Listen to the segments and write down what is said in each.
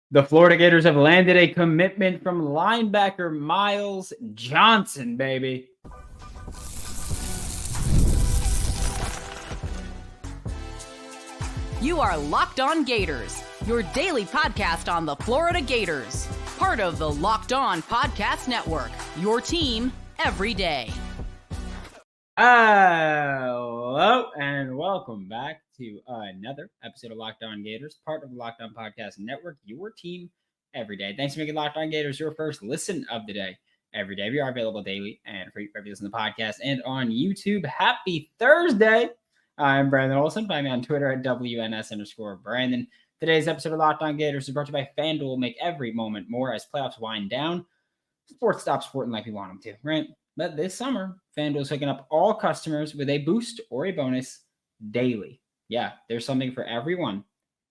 The Florida Gators have landed a commitment from linebacker Myles Johnson, baby. You are Locked On Gators, your daily podcast on the Florida Gators. Part of the Locked On Podcast Network, your team every day. Hello, and welcome back to another episode of Locked On Gators, part of the Locked On Podcast Network, your team every day. Thanks for making Locked On Gators your first listen of the day every day. We are available daily and free for every listen to the podcast and on YouTube. Happy Thursday. I'm Brandon Olsen. Find me on Twitter at WNS_Brandon. Today's episode of Locked On Gators is brought to you by FanDuel. Make every moment more as playoffs wind down. Sports stop sporting like we want them to, right? But this summer, FanDuel is hooking up all customers with a boost or a bonus daily. Yeah, there's something for everyone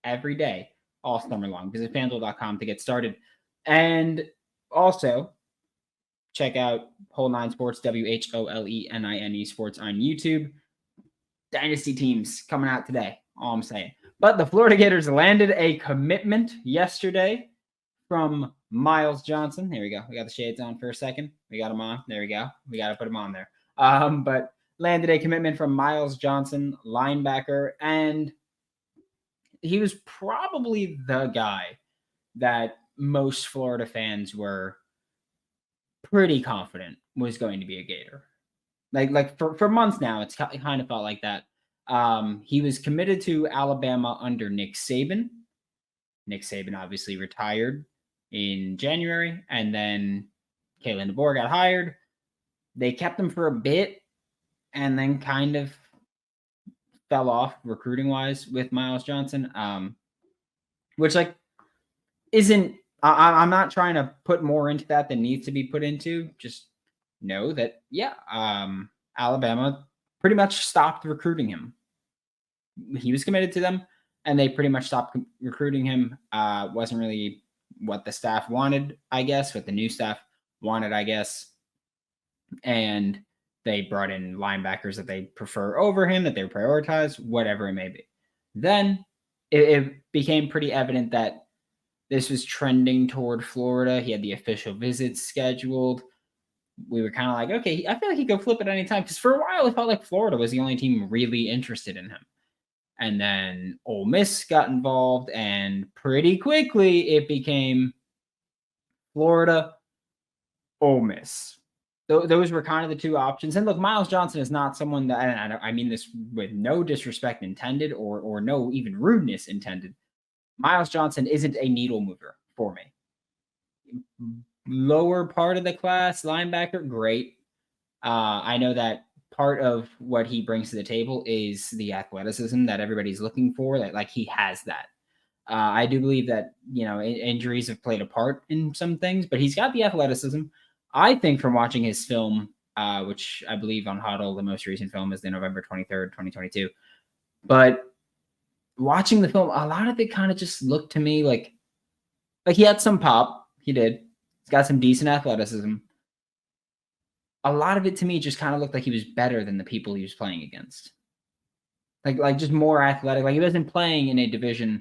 every day, all summer long. Visit FanDuel.com to get started. And also, check out Whole Nine Sports, WHOLENINE Sports on YouTube. Dynasty teams coming out today, all I'm saying. But the Florida Gators landed a commitment yesterday from Myles Johnson. There we go. We got the shades on for a second. We got them on. There we go. We got to put them on there. But landed a commitment from Myles Johnson, linebacker, and he was probably the guy that most Florida fans were pretty confident was going to be a Gator. Like for months now, it kind of felt like that. He was committed to Alabama under Nick Saban. Nick Saban obviously retired in January, and then Kalen DeBoer got hired. They kept him for a bit, and then kind of fell off recruiting-wise with Myles Johnson, which isn't. I'm not trying to put more into that than needs to be put into. Just know that, Alabama pretty much stopped recruiting him. He was committed to them, and they pretty much stopped recruiting him. Wasn't really what the staff wanted, I guess, what the new staff wanted, I guess. And they brought in linebackers that they prefer over him, that they prioritize, whatever it may be. Then it became pretty evident that this was trending toward Florida. He had the official visits scheduled. We were kind of like, okay, I feel like he could flip at any time. Because for a while, it felt like Florida was the only team really interested in him. And then Ole Miss got involved, and pretty quickly it became Florida, Ole Miss. Those were kind of the two options. And look, Myles Johnson is not someone that, and I mean this with no disrespect intended or no even rudeness intended. Myles Johnson isn't a needle mover for me. Lower part of the class, linebacker, great. I know that part of what he brings to the table is the athleticism that everybody's looking for. Like he has that. I do believe that, injuries have played a part in some things, but he's got the athleticism. I think from watching his film, which I believe on Huddle, the most recent film is the November 23rd, 2022. But watching the film, a lot of it kind of just looked to me like he had some pop. He did. He's got some decent athleticism. A lot of it to me just kind of looked like he was better than the people he was playing against. Like just more athletic. Like he wasn't playing in a division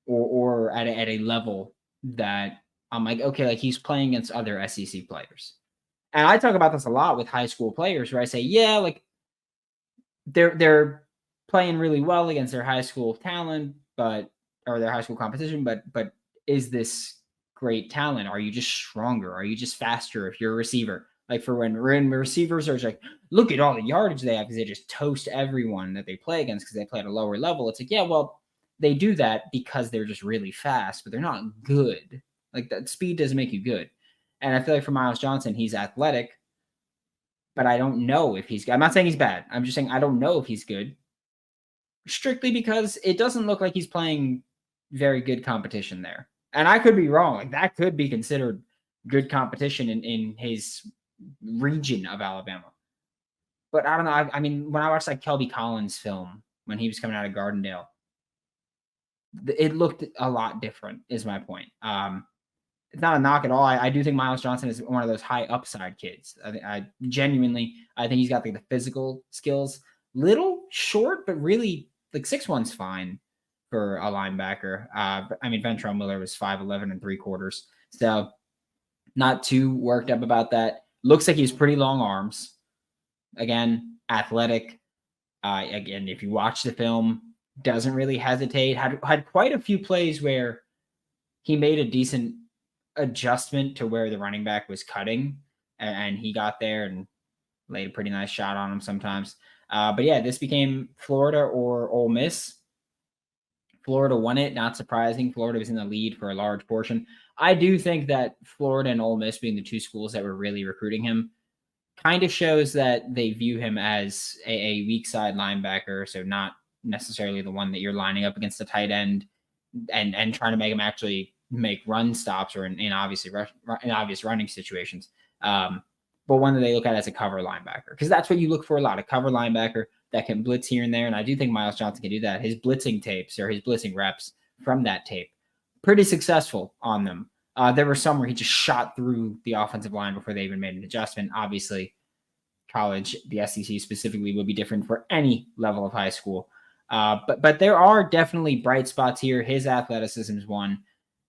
or at a level that I'm like, okay, like he's playing against other SEC players. And I talk about this a lot with high school players where I say, yeah, like they're playing really well against their high school talent, or their high school competition, but is this great talent? Are you just stronger? Are you just faster if you're a receiver? Like for when receivers are like, look at all the yardage they have because they just toast everyone that they play against because they play at a lower level. It's like, yeah, well, they do that because they're just really fast, but they're not good. Like that speed doesn't make you good. And I feel like for Myles Johnson, he's athletic, but I don't know if he's good. I'm not saying he's bad. I'm just saying I don't know if he's good. Strictly because it doesn't look like he's playing very good competition there. And I could be wrong. Like that could be considered good competition in his region of Alabama. But I don't know. I mean, when I watched like Kelby Collins' film when he was coming out of Gardendale, it looked a lot different, is my point. It's not a knock at all. I do think Myles Johnson is one of those high upside kids. I genuinely think he's got like the physical skills. Little short, but really like 6'1's fine for a linebacker. Ventrell Miller was 5'11 and 3/4. So not too worked up about that. Looks like he's pretty long arms. Again, athletic. Again, if you watch the film, doesn't really hesitate. Had quite a few plays where he made a decent adjustment to where the running back was cutting, and he got there and laid a pretty nice shot on him sometimes. But yeah, this became Florida or Ole Miss. Florida won it, not surprising. Florida was in the lead for a large portion. I do think that Florida and Ole Miss being the two schools that were really recruiting him kind of shows that they view him as a weak side linebacker, so not necessarily the one that you're lining up against the tight end and trying to make him actually make run stops or in obvious running situations. But one that they look at as a cover linebacker, because that's what you look for a lot, a cover linebacker that can blitz here and there. And I do think Myles Johnson can do that. His blitzing tapes or his blitzing reps from that tape, pretty successful on them. There were some where he just shot through the offensive line before they even made an adjustment. Obviously, college, the SEC specifically, would be different for any level of high school. But there are definitely bright spots here. His athleticism is one.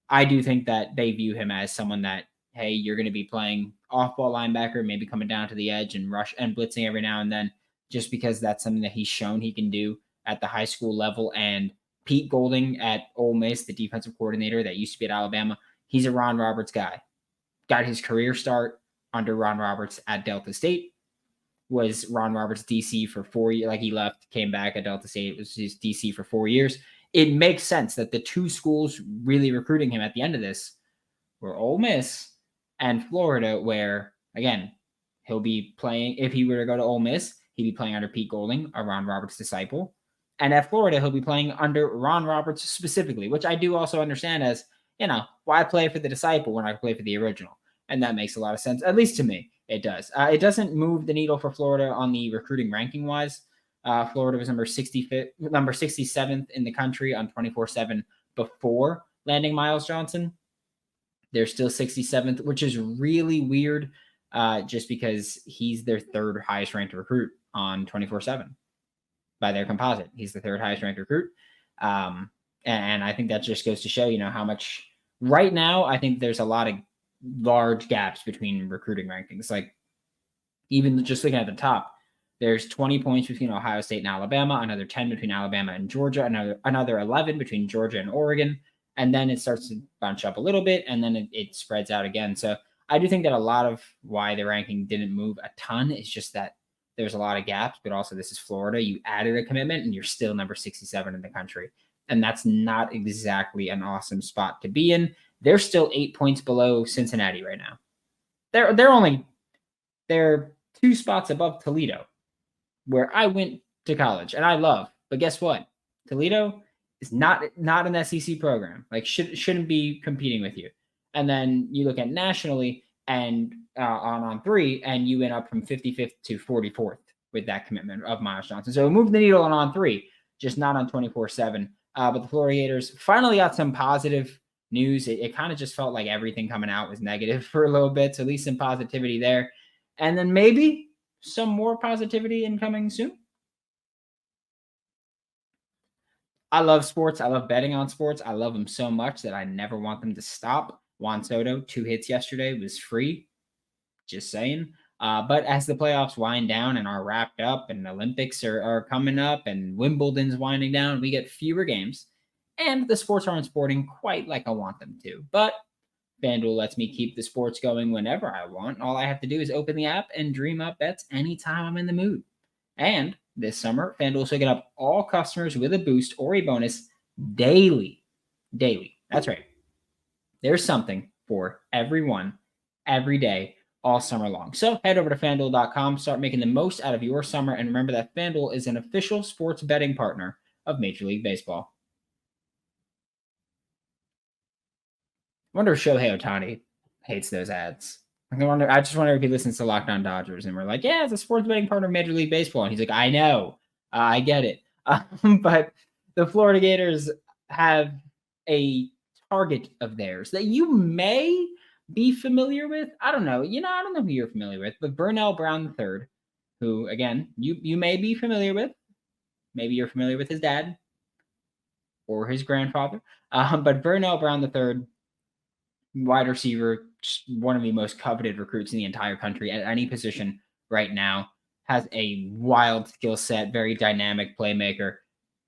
I do think that they view him as someone that, hey, you're going to be playing off-ball linebacker, maybe coming down to the edge and rush and blitzing every now and then, just because that's something that he's shown he can do at the high school level. And Pete Golding at Ole Miss, the defensive coordinator that used to be at Alabama, he's a Ron Roberts guy. Got his career start under Ron Roberts at Delta State. Was Ron Roberts DC for 4 years. Like, he left, came back at Delta State. It was his DC for 4 years. It makes sense that the two schools really recruiting him at the end of this were Ole Miss and Florida, where, again, he'll be playing, if he were to go to Ole Miss, he'd be playing under Pete Golding, a Ron Roberts disciple. And at Florida, he'll be playing under Ron Roberts specifically, which I do also understand as, why play for the disciple when I play for the original? And that makes a lot of sense, at least to me. It does. It doesn't move the needle for Florida on the recruiting ranking wise. Florida was number 67th in the country on 24/7 before landing Myles Johnson. They're still 67th, which is really weird, just because he's their third highest ranked recruit on 24/7 by their composite. He's the third highest ranked recruit. And I think that just goes to show, how much right now, I think there's a lot of large gaps between recruiting rankings. Like, even just looking at the top, there's 20 points between Ohio State and Alabama, another 10 between Alabama and Georgia, another 11 between Georgia and Oregon. And then it starts to bunch up a little bit, and then it spreads out again. So I do think that a lot of why the ranking didn't move a ton is just that there's a lot of gaps, but also this is Florida. You added a commitment, and you're still number 67 in the country. And that's not exactly an awesome spot to be in. They're still 8 points below Cincinnati right now. They're 2 spots above Toledo, where I went to college and I love. But guess what? Toledo is not an SEC program. Like, shouldn't be competing with you. And then you look at nationally and on 3, and you went up from 55th to 44th with that commitment of Myles Johnson. So it moved the needle on 3, just not on 24/7. But the Florida Gators finally got some positive news. It kind of just felt like everything coming out was negative for a little bit. So at least some positivity there. And then maybe some more positivity incoming soon. I love sports. I love betting on sports. I love them so much that I never want them to stop. Juan Soto, 2 hits yesterday, was free. Just saying. But as the playoffs wind down and are wrapped up, and Olympics are coming up, and Wimbledon's winding down, we get fewer games. And the sports aren't sporting quite like I want them to. But FanDuel lets me keep the sports going whenever I want. All I have to do is open the app and dream up bets anytime I'm in the mood. And this summer, FanDuel's hooking up all customers with a boost or a bonus daily. Daily. That's right. There's something for everyone, every day, all summer long. So head over to FanDuel.com, start making the most out of your summer, and remember that FanDuel is an official sports betting partner of Major League Baseball. I wonder if Shohei Ohtani hates those ads. I just wonder if he listens to Locked On Dodgers and we're like, yeah, it's a sports betting partner of Major League Baseball. And he's like, I know. I get it. But the Florida Gators have a target of theirs that you may be familiar with. I don't know. I don't know who you're familiar with, but Vernell Brown III, who, again, you may be familiar with. Maybe you're familiar with his dad or his grandfather. But Vernell Brown III, wide receiver, one of the most coveted recruits in the entire country at any position right now, has a wild skill set, very dynamic playmaker.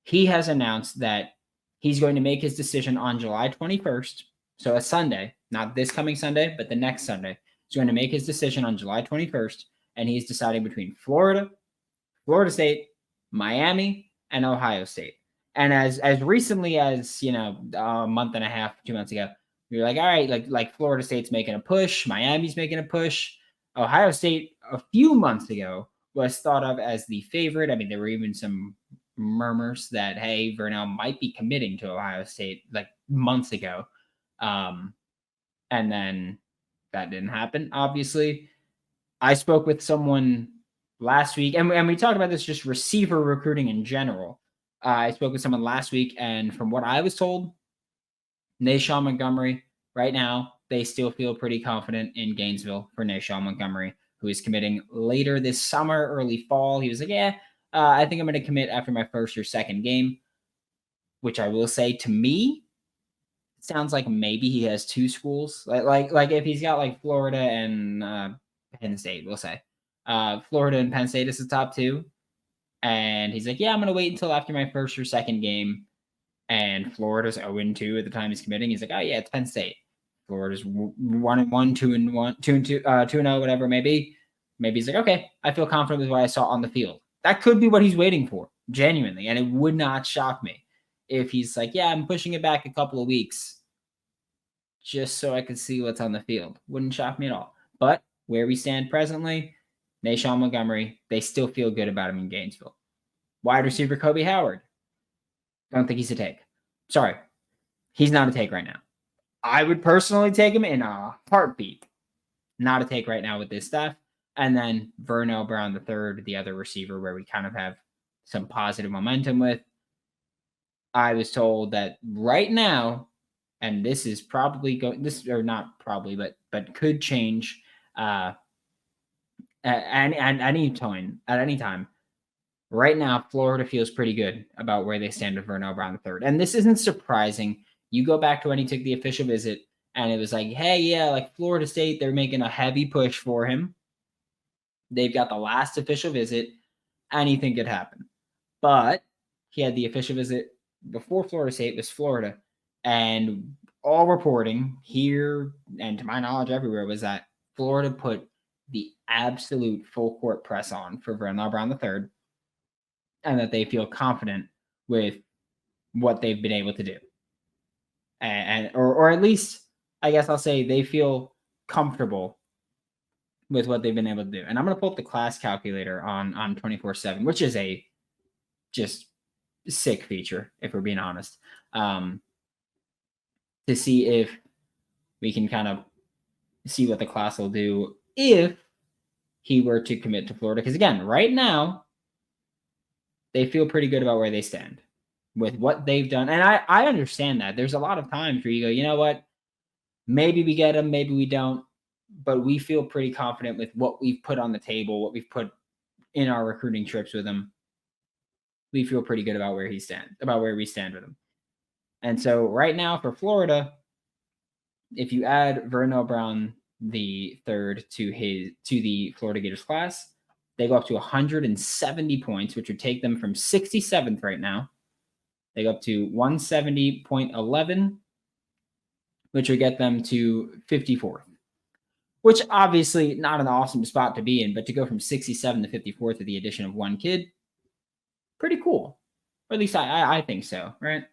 He has announced that he's going to make his decision on July 21st. So a Sunday, not this coming Sunday, but the next Sunday. He's going to make his decision on July 21st, and he's deciding between Florida State, Miami, and Ohio State. And as recently as, a month and a half, 2 months ago, you're like, all right, like Florida State's making a push, Miami's making a push. Ohio State a few months ago was thought of as the favorite. I mean, there were even some murmurs that, hey, Vernell might be committing to Ohio State like months ago. And then that didn't happen, obviously. I spoke with someone last week, and we talked about this, just receiver recruiting in general. I spoke with someone last week, and from what I was told, Nayshawn Montgomery, right now, they still feel pretty confident in Gainesville for Nayshawn Montgomery, who is committing later this summer, early fall. He was like, I think I'm going to commit after my first or second game, which I will say, to me, it sounds like maybe he has two schools. Like if he's got like Florida and Penn State, we'll say. Florida and Penn State is the top two. And he's like, I'm going to wait until after my first or second game. And Florida's 0-2 at the time he's committing. He's like, it's Penn State. Florida's 1-1, 2-1, 2-0, whatever it may be. Maybe he's like, okay, I feel confident with what I saw on the field. That could be what he's waiting for, genuinely. And it would not shock me if he's like, I'm pushing it back a couple of weeks just so I could see what's on the field. Wouldn't shock me at all. But where we stand presently, Nayshawn Montgomery, they still feel good about him in Gainesville. Wide receiver Kobe Howard. Don't think he's a take. Sorry. He's not a take right now. I would personally take him in a heartbeat. Not a take right now with this stuff. And then Vernell Brown III, the other receiver where we kind of have some positive momentum with. I was told that right now, and this is probably not probably, but could change at any time. Right now, Florida feels pretty good about where they stand with Vernell Brown III. And this isn't surprising. You go back to when he took the official visit, and it was like, hey, like Florida State, they're making a heavy push for him. They've got the last official visit. Anything could happen. But he had the official visit before Florida State was Florida. And all reporting here, and to my knowledge everywhere, was that Florida put the absolute full court press on for Vernell Brown III, and that they feel confident with what they've been able to do. Or at least, I guess I'll say they feel comfortable with what they've been able to do. And I'm going to pull up the class calculator on 24/7, which is a just sick feature, if we're being honest, to see if we can kind of see what the class will do if he were to commit to Florida. Because again, right now, they feel pretty good about where they stand with what they've done. And I understand that. There's a lot of times where you go, you know what? Maybe we get him, maybe we don't. But we feel pretty confident with what we've put on the table, what we've put in our recruiting trips with him. We feel pretty good about where we stand with him. And so right now for Florida, if you add Vernell Brown III to the Florida Gators class, they go up to 170 points, which would take them from 67th right now. They go up to 170.11, which would get them to 54th, which obviously not an awesome spot to be in, but to go from 67 to 54th with the addition of one kid, pretty cool. Or at least I think so, right?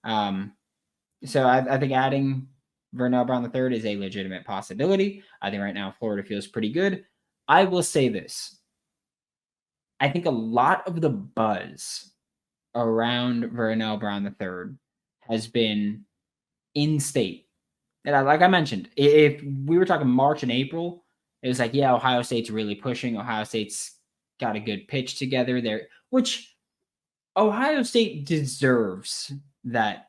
So I think adding Vernell Brown III is a legitimate possibility. I think right now Florida feels pretty good. I will say this. I think a lot of the buzz around Vernell Brown III has been in-state. And like I mentioned, if we were talking March and April, it was like, Ohio State's really pushing. Ohio State's got a good pitch together there, which Ohio State deserves that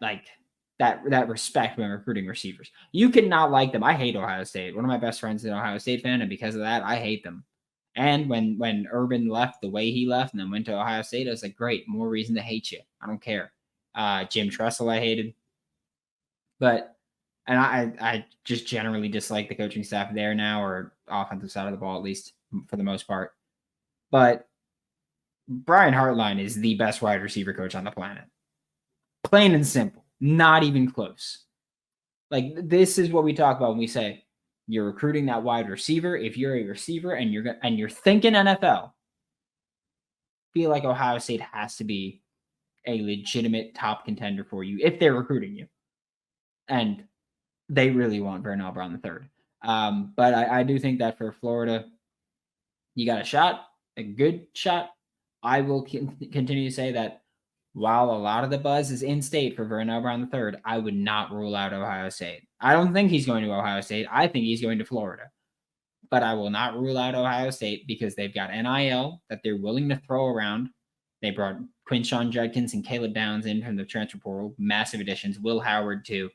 respect when recruiting receivers. You cannot like them. I hate Ohio State. One of my best friends is an Ohio State fan, and because of that, I hate them. And when Urban left the way he left and then went to Ohio State, I was like, great, more reason to hate you. I don't care. Jim Tressel I hated. And I just generally dislike the coaching staff there now, or offensive side of the ball, at least for the most part. But Brian Hartline is the best wide receiver coach on the planet. Plain and simple. Not even close. Like, this is what we talk about when we say you're recruiting that wide receiver. If you're a receiver and you're thinking NFL, feel like Ohio State has to be a legitimate top contender for you if they're recruiting you. And they really want Vernell Brown III. But I do think that for Florida, you got a shot, a good shot. I will continue to say that while a lot of the buzz is in state for Vernell Brown III, I would not rule out Ohio State. I don't think he's going to Ohio State. I think he's going to Florida. But I will not rule out Ohio State because they've got NIL that they're willing to throw around. They brought Quinshawn Judkins and Caleb Downs in from the transfer portal. Massive additions. Will Howard, too.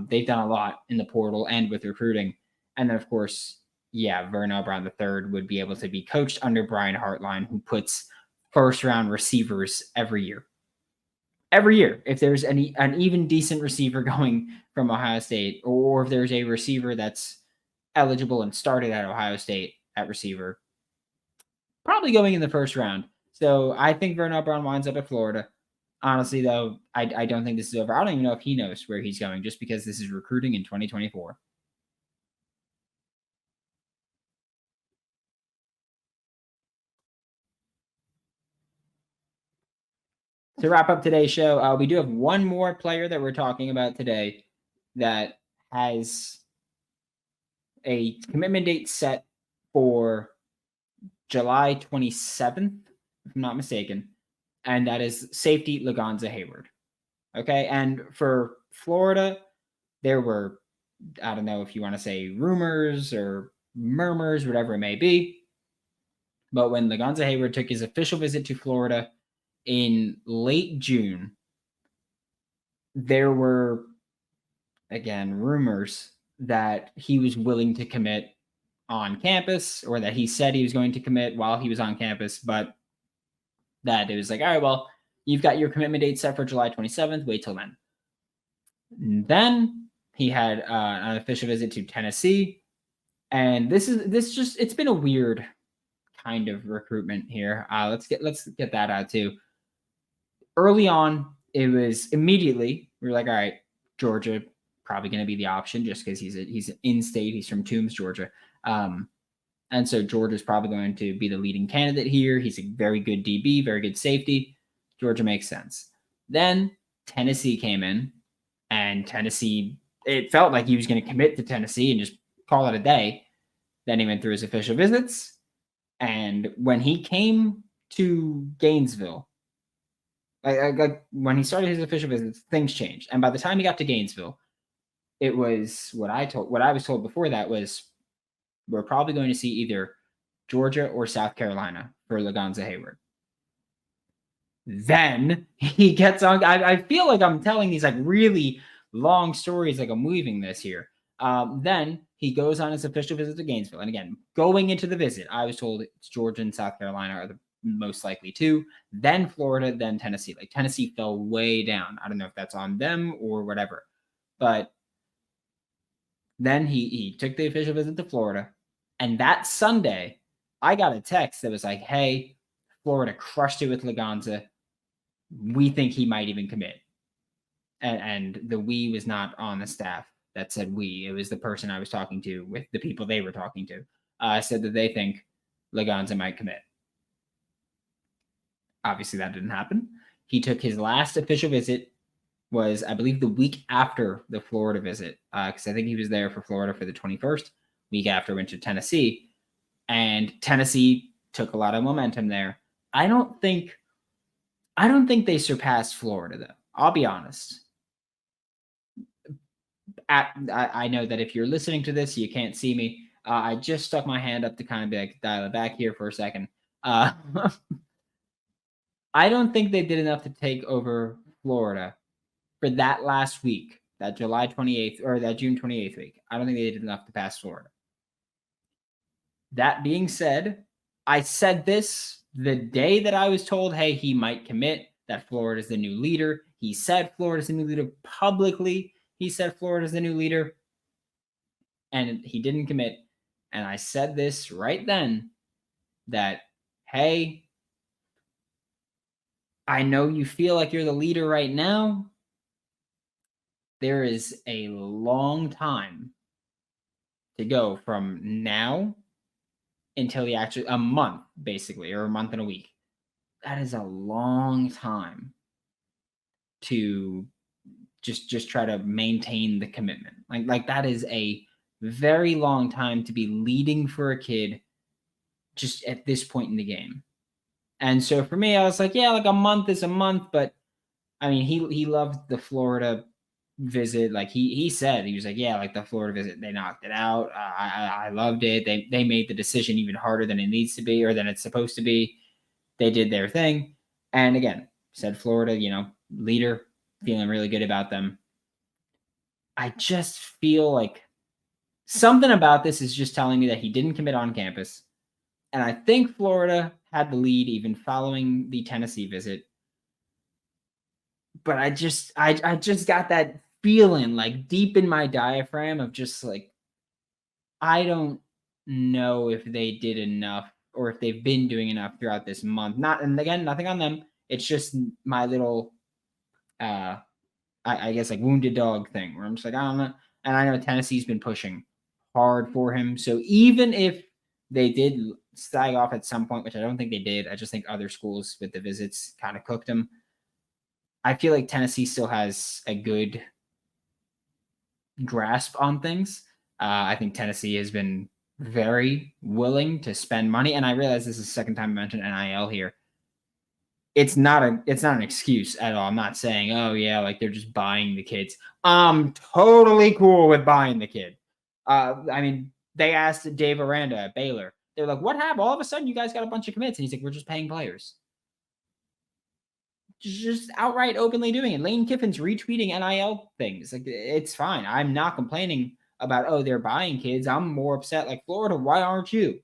They've done a lot in the portal and with recruiting. And then, of course, Vernell Brown III would be able to be coached under Brian Hartline, who puts first-round receivers every year. Every year, if there's an even decent receiver going from Ohio State, or if there's a receiver that's eligible and started at Ohio State at receiver, probably going in the first round. So I think Vernell Brown winds up at Florida. Honestly, though, I don't think this is over. I don't even know if he knows where he's going, just because this is recruiting in 2024. To wrap up today's show, we do have one more player that we're talking about today that has a commitment date set for July 27th, if I'm not mistaken, and that is safety Lagonza Hayward. Okay, and for Florida, there were, I don't know if you want to say rumors or murmurs, whatever it may be, but when Lagonza Hayward took his official visit to Florida in late June, there were, again, rumors that he was willing to commit on campus, or that he said he was going to commit while he was on campus, but that it was like, all right, well, you've got your commitment date set for July 27th. Wait till then. And then he had an official visit to Tennessee. And it's been a weird kind of recruitment here. Let's get that out too. Early on, it was immediately, we were like, all right, Georgia probably going to be the option just because he's in state. He's from Toombs, Georgia. And so Georgia's probably going to be the leading candidate here. He's a very good DB, very good safety. Georgia makes sense. Then Tennessee came in, and Tennessee, it felt like he was going to commit to Tennessee and just call it a day. Then he went through his official visits. And when he came to Gainesville, like when he started his official visits, things changed. And by the time he got to Gainesville, it was what I was told before that was, we're probably going to see either Georgia or South Carolina for Lagonza Hayward. Then he gets on. I feel like I'm telling these like really long stories, like I'm weaving this here. Then he goes on his official visit to Gainesville. And again, going into the visit, I was told it's Georgia and South Carolina are the most likely two. Then Florida, then Tennessee. Like Tennessee fell way down. I don't know if that's on them or whatever. But then he took the official visit to Florida. And that Sunday, I got a text that was like, hey, Florida crushed it with Lagonza. We think he might even commit. And the we was not on the staff that said we. It was the person I was talking to with the people they were talking to. Said that they think Lagonza might commit. Obviously, that didn't happen. He took his last official visit was, I believe, the week after the Florida visit, because I think he was there for Florida for the 21st. Week after, went to Tennessee, and Tennessee took a lot of momentum there. I don't think they surpassed Florida, though. I'll be honest. I know that if you're listening to this, you can't see me. I just stuck my hand up to kind of be like, dial it back here for a second. I don't think they did enough to take over Florida for that last week, that July 28th or that June 28th week. I don't think they did enough to pass Florida. That being said, I said this the day that I was told, hey, he might commit. that Florida is the new leader. He said Florida is the new leader publicly. He said Florida is the new leader, and he didn't commit. And I said this right then that, hey, I know you feel like you're the leader right now. There is a long time to go from now until a month, basically, or a month and a week. That is a long time to just try to maintain the commitment. Like that is a very long time to be leading for a kid just at this point in the game. And so for me, I was like, yeah, like a month is a month, but I mean, he loved the Florida visit. Like he said, he was like, yeah, like the Florida visit, they knocked it out. I loved it. They made the decision even harder than it needs to be, or than it's supposed to be. They did their thing. And again, said Florida, leader, feeling really good about them. I just feel like something about this is just telling me that he didn't commit on campus. And I think Florida had the lead even following the Tennessee visit. But I just got that feeling like deep in my diaphragm of just like, I don't know if they did enough or if they've been doing enough throughout this month. And again, nothing on them. It's just my little, I guess, like wounded dog thing where I'm just like, I don't know. And I know Tennessee's been pushing hard for him. So even if they did sag off at some point, which I don't think they did, I just think other schools with the visits kind of cooked him. I feel like Tennessee still has a good grasp on things. I think Tennessee has been very willing to spend money. And I realize this is the second time I mentioned NIL here. It's not an excuse at all. I'm not saying, oh yeah, like they're just buying the kids. I'm totally cool with buying the kid. I mean, they asked Dave Aranda at Baylor. They're like, what happened? All of a sudden you guys got a bunch of commits. And he's like, we're just paying players. Just outright openly doing it. Lane Kiffin's retweeting NIL things. Like, it's fine. I'm not complaining about, oh, they're buying kids. I'm more upset like, Florida, why aren't you?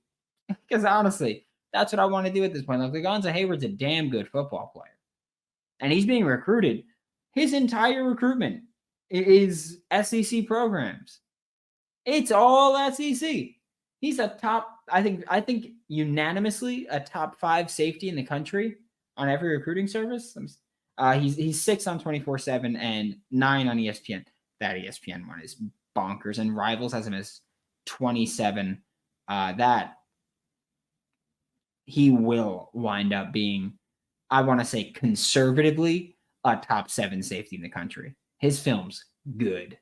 Because honestly, that's what I want to do at this point. Like, Lagonza Hayward's a damn good football player. And he's being recruited. His entire recruitment is SEC programs. It's all SEC. He's a top, I think unanimously a top 5 safety in the country on every recruiting service. He's 6 on 24/7 and 9 on ESPN. That ESPN one is bonkers. And Rivals has him as 27. That he will wind up being, I want to say conservatively, a top 7 safety in the country. His film's good.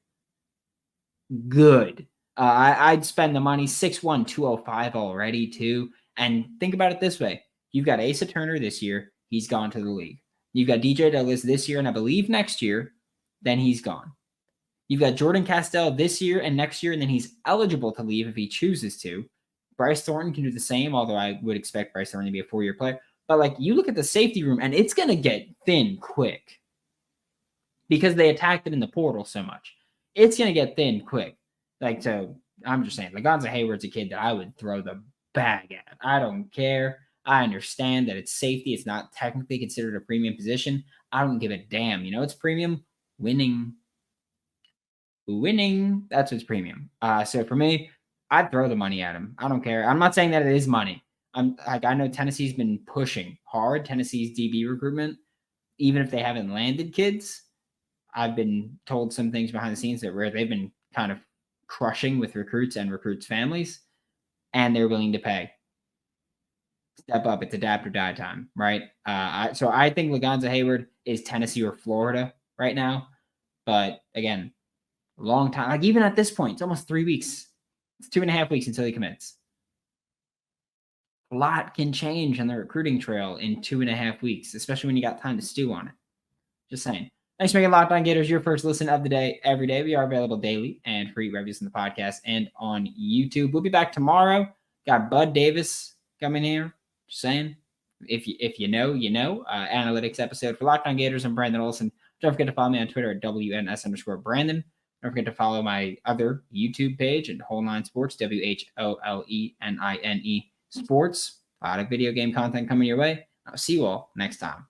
Good. I'd spend the money. 6'1", 205 already too. And think about it this way. You've got Asa Turner this year. He's gone to the league. You've got DJ Douglas this year, and I believe next year, then he's gone. You've got Jordan Castell this year and next year, and then he's eligible to leave if he chooses to. Bryce Thornton can do the same, although I would expect Bryce Thornton to be a 4-year player. But like, you look at the safety room, and it's going to get thin quick because they attacked it in the portal so much. It's going to get thin quick. Like, so I'm just saying, Lagonza Hayward's a kid that I would throw the bag at. I don't care. I understand that it's safety. It's not technically considered a premium position. I don't give a damn. It's premium. Winning. That's what's premium. So for me, I'd throw the money at him. I don't care. I'm not saying that it is money. I know Tennessee's been pushing hard. Tennessee's DB recruitment, even if they haven't landed kids. I've been told some things behind the scenes where they've been kind of crushing with recruits and recruits' families, and they're willing to pay. Step up. It's adapt or die time, right? So I think Lagonza Hayward is Tennessee or Florida right now. But again, long time. Like, even at this point, it's almost 3 weeks. It's 2.5 weeks until he commits. A lot can change on the recruiting trail in 2.5 weeks, especially when you got time to stew on it. Just saying. Thanks for making Locked On Gators your first listen of the day every day. We are available daily and free reviews in the podcast and on YouTube. We'll be back tomorrow. Got Bud Davis coming here. Just saying. If you know, analytics episode for Locked On Gators and Brandon Olsen. Don't forget to follow me on Twitter at WNS_Brandon. Don't forget to follow my other YouTube page at Whole Nine Sports, WHOLENINE Sports. A lot of video game content coming your way. I'll see you all next time.